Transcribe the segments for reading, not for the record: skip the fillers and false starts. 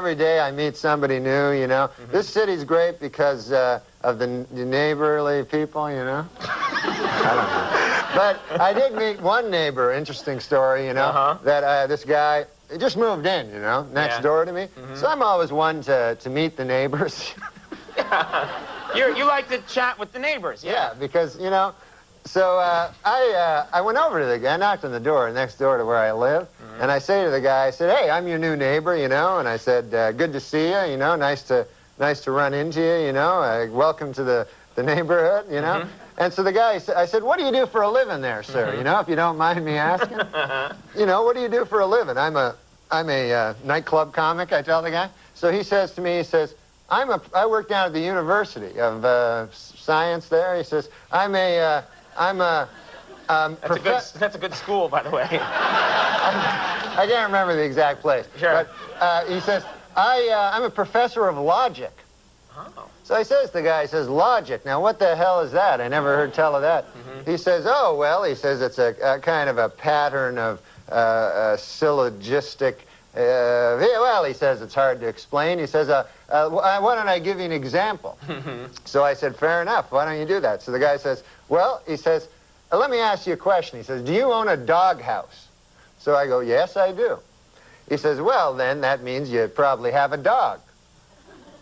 every day I meet somebody new, you know. This city's great because of the neighborly people, you know. I don't know. But I did meet one neighbor, interesting story, you know, that this guy, he just moved in, you know, next door to me. So I'm always one to meet the neighbors. You like to chat with the neighbors, yeah, because, you know, so I went over to the guy, I knocked on the door next door to where I live, and I say to the guy, I said, hey, I'm your new neighbor, you know, and I said, good to see you, you know, nice to run into you, you know, welcome to the neighborhood, you know. And so the guy, I said, what do you do for a living there, sir, you know, if you don't mind me asking? You know, what do you do for a living? I'm a nightclub comic, I tell the guy. So he says to me, he says, I work down at the University of Science there. He says, that's a good school, by the way. I can't remember the exact place. Sure. But he says, I'm a professor of logic. Oh. So he says, the guy says, logic. Now, what the hell is that? I never heard tell of that. He says, oh, well, he says it's a kind of a pattern of syllogistic. Well, he says it's hard to explain. He says, why don't I give you an example? So I said, fair enough. Why don't you do that? So the guy says, well, he says, let me ask you a question. He says, do you own a doghouse? So I go, yes, I do. He says, well, then that means you probably have a dog.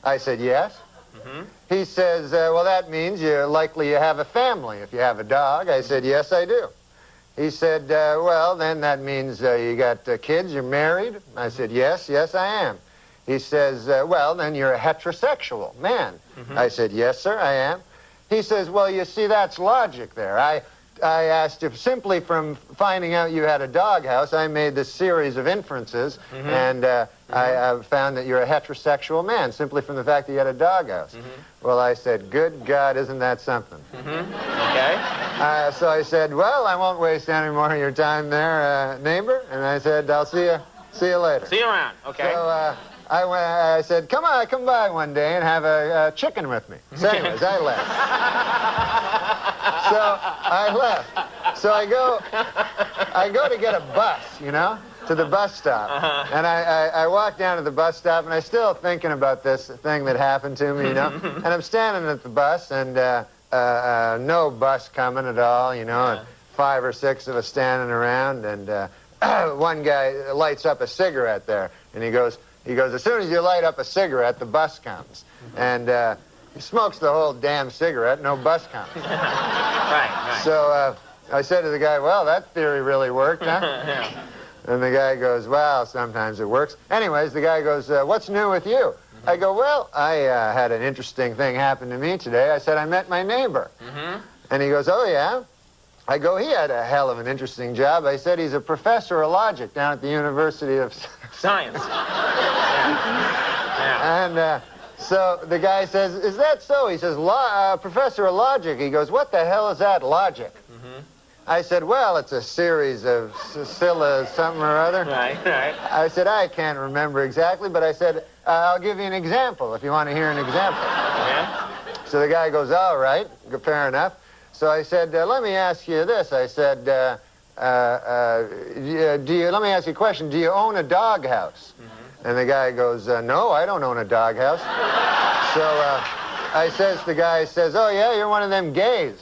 I said, yes. He says, well, that means you're likely you have a family if you have a dog. I said, yes, I do. He said, well, then that means you got kids, you're married? I said, yes, I am. He says, well, then you're a heterosexual man. I said, yes, sir, I am. He says, well, you see, that's logic there. I asked if simply from finding out you had a doghouse, I made this series of inferences, and I found that you're a heterosexual man simply from the fact that you had a doghouse. Well, I said, good God, isn't that something? Okay. So I said, well, I won't waste any more of your time there, neighbor. And I said, I'll see you later. See you around, okay. So I said, come by one day and have a chicken with me. So anyways, I left. So I left. So I go to get a bus, you know, to the bus stop. And I walk down to the bus stop, and I'm still thinking about this thing that happened to me, you know. And I'm standing at the bus, and no bus coming at all, you know, and 5 or 6 of us standing around, and one guy lights up a cigarette there, and he goes, as soon as you light up a cigarette, the bus comes. And he smokes the whole damn cigarette, no bus comes. Right. So I said to the guy, well, that theory really worked, huh? And the guy goes, well, sometimes it works. Anyways, the guy goes, what's new with you? I go, well, I had an interesting thing happen to me today. I said, I met my neighbor. And he goes, oh, yeah? I go, he had a hell of an interesting job. I said, he's a professor of logic down at the University of Science. And so the guy says, is that so? He says, professor of logic. He goes, what the hell is that, logic? I said, well, it's a series of something or other. Right. I said, I can't remember exactly, but I said, I'll give you an example if you want to hear an example. So the guy goes, all right, fair enough. So I said, let me ask you this. I said, let me ask you a question. Do you own a doghouse? And the guy goes, no, I don't own a doghouse. So the guy says, oh, yeah, you're one of them gays.